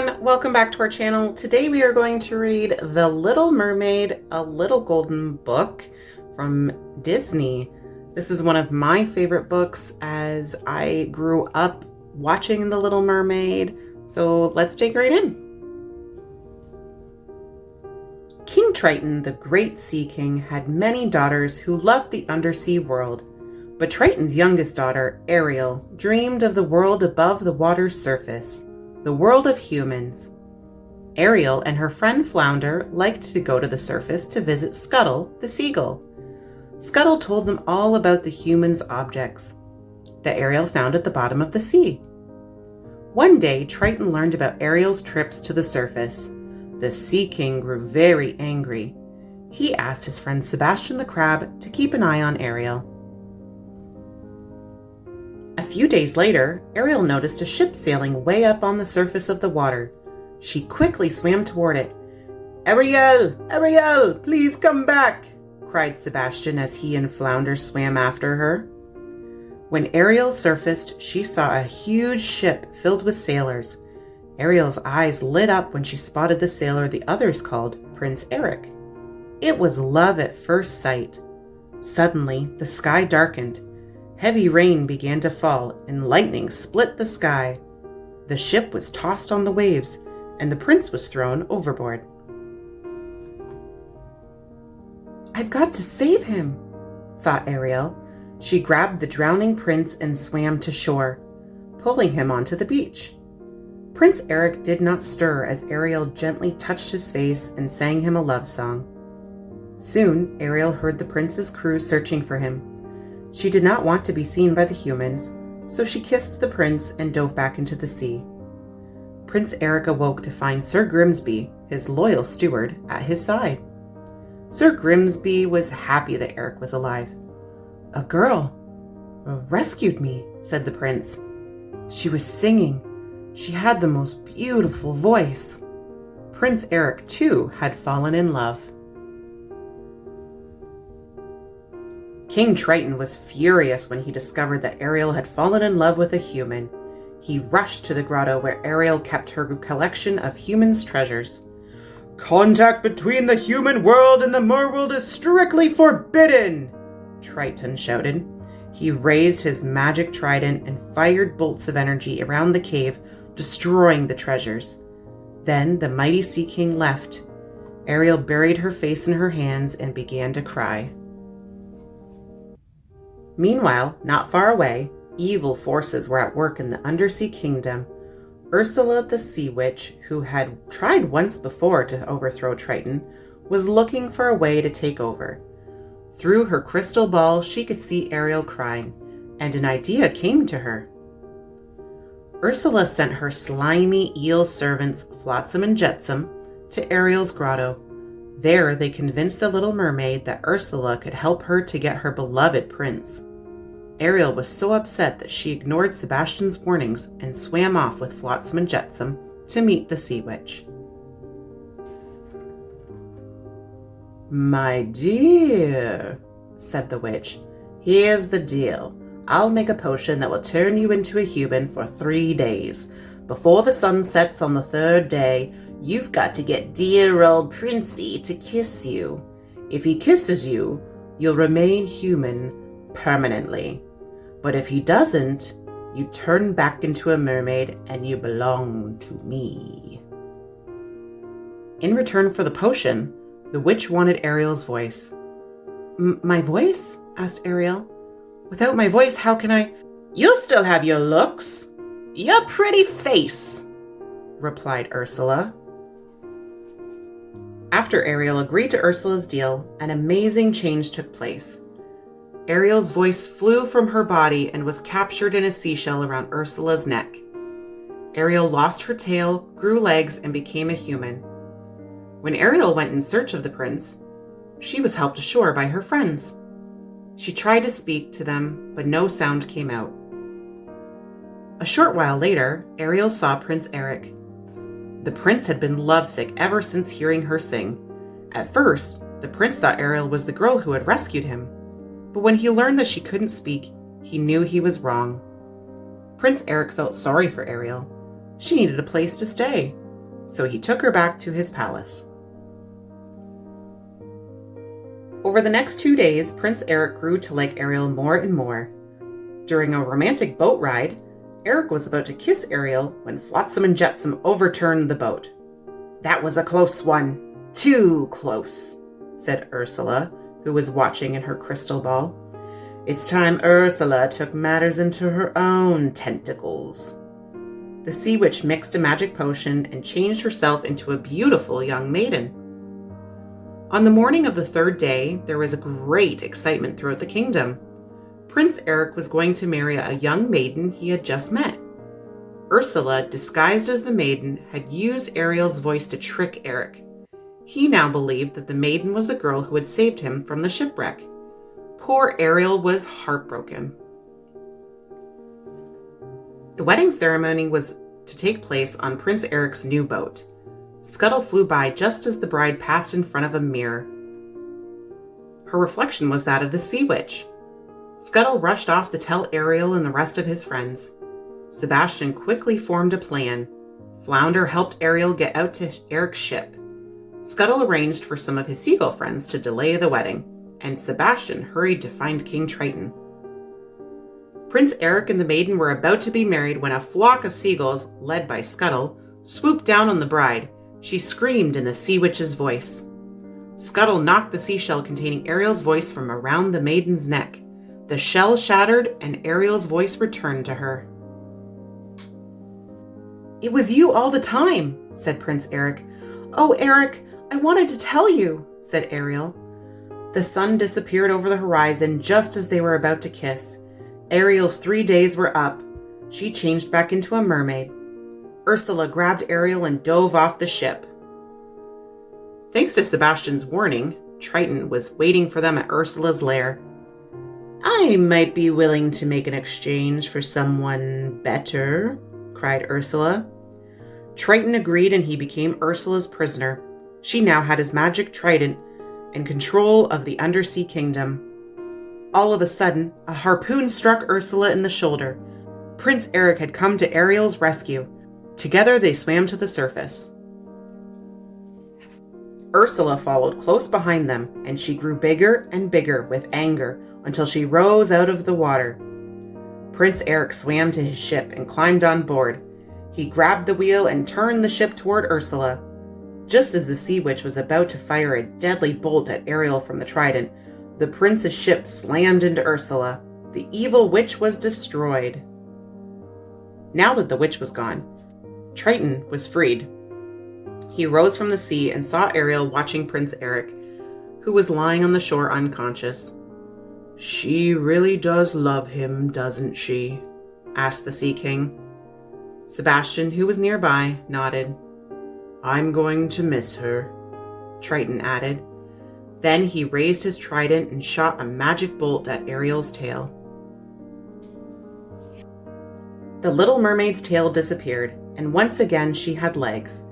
everyone, welcome back to our channel. Today we are going to read The Little Mermaid, a Little Golden Book from Disney. This is one of my favorite books as I grew up watching The Little Mermaid. So let's dig right in. King Triton, the great sea king, had many daughters who loved the undersea world. But Triton's youngest daughter, Ariel, dreamed of the world above the water's surface. The world of humans. Ariel and her friend Flounder liked to go to the surface to visit Scuttle, the seagull. Scuttle told them all about the humans' objects that Ariel found at the bottom of the sea. One day, Triton learned about Ariel's trips to the surface. The Sea King grew very angry. He asked his friend Sebastian the Crab to keep an eye on Ariel. A few days later, Ariel noticed a ship sailing way up on the surface of the water. She quickly swam toward it. "Ariel! Ariel! Please come back!" cried Sebastian as he and Flounder swam after her. When Ariel surfaced, she saw a huge ship filled with sailors. Ariel's eyes lit up when she spotted the sailor the others called Prince Eric. It was love at first sight. Suddenly, the sky darkened. Heavy rain began to fall, and lightning split the sky. The ship was tossed on the waves, and the prince was thrown overboard. "I've got to save him," thought Ariel. She grabbed the drowning prince and swam to shore, pulling him onto the beach. Prince Eric did not stir as Ariel gently touched his face and sang him a love song. Soon, Ariel heard the prince's crew searching for him. She did not want to be seen by the humans, so she kissed the prince and dove back into the sea. Prince Eric awoke to find Sir Grimsby, his loyal steward, at his side. Sir Grimsby was happy that Eric was alive. "A girl rescued me," said the prince. "She was singing. She had the most beautiful voice." Prince Eric, too, had fallen in love. King Triton was furious when he discovered that Ariel had fallen in love with a human. He rushed to the grotto where Ariel kept her collection of humans' treasures. "Contact between the human world and the merworld is strictly forbidden!" Triton shouted. He raised his magic trident and fired bolts of energy around the cave, destroying the treasures. Then the mighty Sea King left. Ariel buried her face in her hands and began to cry. Meanwhile, not far away, evil forces were at work in the undersea kingdom. Ursula the Sea Witch, who had tried once before to overthrow Triton, was looking for a way to take over. Through her crystal ball, she could see Ariel crying, and an idea came to her. Ursula sent her slimy eel servants, Flotsam and Jetsam, to Ariel's grotto. There, they convinced the Little Mermaid that Ursula could help her to get her beloved prince. Ariel was so upset that she ignored Sebastian's warnings and swam off with Flotsam and Jetsam to meet the Sea Witch. "My dear," said the witch, "here's the deal. I'll make a potion that will turn you into a human for 3 days. Before the sun sets on the 3rd day, you've got to get dear old Princey to kiss you. If he kisses you, you'll remain human permanently. But if he doesn't, you turn back into a mermaid and you belong to me." In return for the potion, the witch wanted Ariel's voice. My voice?" asked Ariel. "Without my voice, how can I—" "You'll still have your looks, your pretty face," replied Ursula. After Ariel agreed to Ursula's deal, an amazing change took place. Ariel's voice flew from her body and was captured in a seashell around Ursula's neck. Ariel lost her tail, grew legs, and became a human. When Ariel went in search of the prince, she was helped ashore by her friends. She tried to speak to them, but no sound came out. A short while later, Ariel saw Prince Eric. The prince had been lovesick ever since hearing her sing. At first, the prince thought Ariel was the girl who had rescued him. But when he learned that she couldn't speak, he knew he was wrong. Prince Eric felt sorry for Ariel. She needed a place to stay. so he took her back to his palace. Over the next 2 days, Prince Eric grew to like Ariel more and more. During a romantic boat ride, Eric was about to kiss Ariel when Flotsam and Jetsam overturned the boat. "That was a close one. Too close," said Ursula, who was watching in her crystal ball. "It's time Ursula took matters into her own tentacles." The sea witch mixed a magic potion and changed herself into a beautiful young maiden. On the morning of the 3rd day, there was a great excitement throughout the kingdom. Prince Eric was going to marry a young maiden he had just met. Ursula, disguised as the maiden, had used Ariel's voice to trick Eric. He now believed that the maiden was the girl who had saved him from the shipwreck. Poor Ariel was heartbroken. The wedding ceremony was to take place on Prince Eric's new boat. Scuttle flew by just as the bride passed in front of a mirror. Her reflection was that of the sea witch. Scuttle rushed off to tell Ariel and the rest of his friends. Sebastian quickly formed a plan. Flounder helped Ariel get out to Eric's ship. Scuttle arranged for some of his seagull friends to delay the wedding, and Sebastian hurried to find King Triton. Prince Eric and the maiden were about to be married when a flock of seagulls, led by Scuttle, swooped down on the bride. She screamed in the sea witch's voice. Scuttle knocked the seashell containing Ariel's voice from around the maiden's neck. The shell shattered and Ariel's voice returned to her. "It was you all the time," said Prince Eric. "Oh, Eric, I wanted to tell you," said Ariel. The sun disappeared over the horizon just as they were about to kiss. Ariel's 3 days were up. She changed back into a mermaid. Ursula grabbed Ariel and dove off the ship. Thanks to Sebastian's warning, Triton was waiting for them at Ursula's lair. "I might be willing to make an exchange for someone better," cried Ursula. Triton agreed and he became Ursula's prisoner. She now had his magic trident and control of the undersea kingdom. All of a sudden, a harpoon struck Ursula in the shoulder. Prince Eric had come to Ariel's rescue. Together they swam to the surface. Ursula followed close behind them, and she grew bigger and bigger with anger until she rose out of the water. Prince Eric swam to his ship and climbed on board. He grabbed the wheel and turned the ship toward Ursula. Just as the sea witch was about to fire a deadly bolt at Ariel from the trident, the prince's ship slammed into Ursula. The evil witch was destroyed. Now that the witch was gone, Triton was freed. He rose from the sea and saw Ariel watching Prince Eric, who was lying on the shore unconscious. "She really does love him, doesn't she?" asked the Sea King. Sebastian, who was nearby, nodded. "I'm going to miss her," Triton added. Then he raised his trident and shot a magic bolt at Ariel's tail. The Little Mermaid's tail disappeared, and once again she had legs.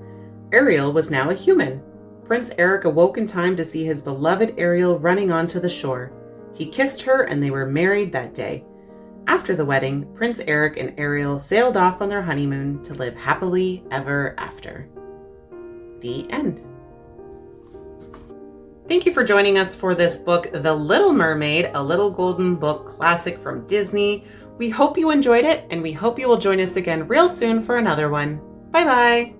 Ariel was now a human. Prince Eric awoke in time to see his beloved Ariel running onto the shore. He kissed her and they were married that day. After the wedding, Prince Eric and Ariel sailed off on their honeymoon to live happily ever after. The end. Thank you for joining us for this book, The Little Mermaid, a Little Golden Book classic from Disney. We hope you enjoyed it, and we hope you will join us again real soon for another one. Bye-bye.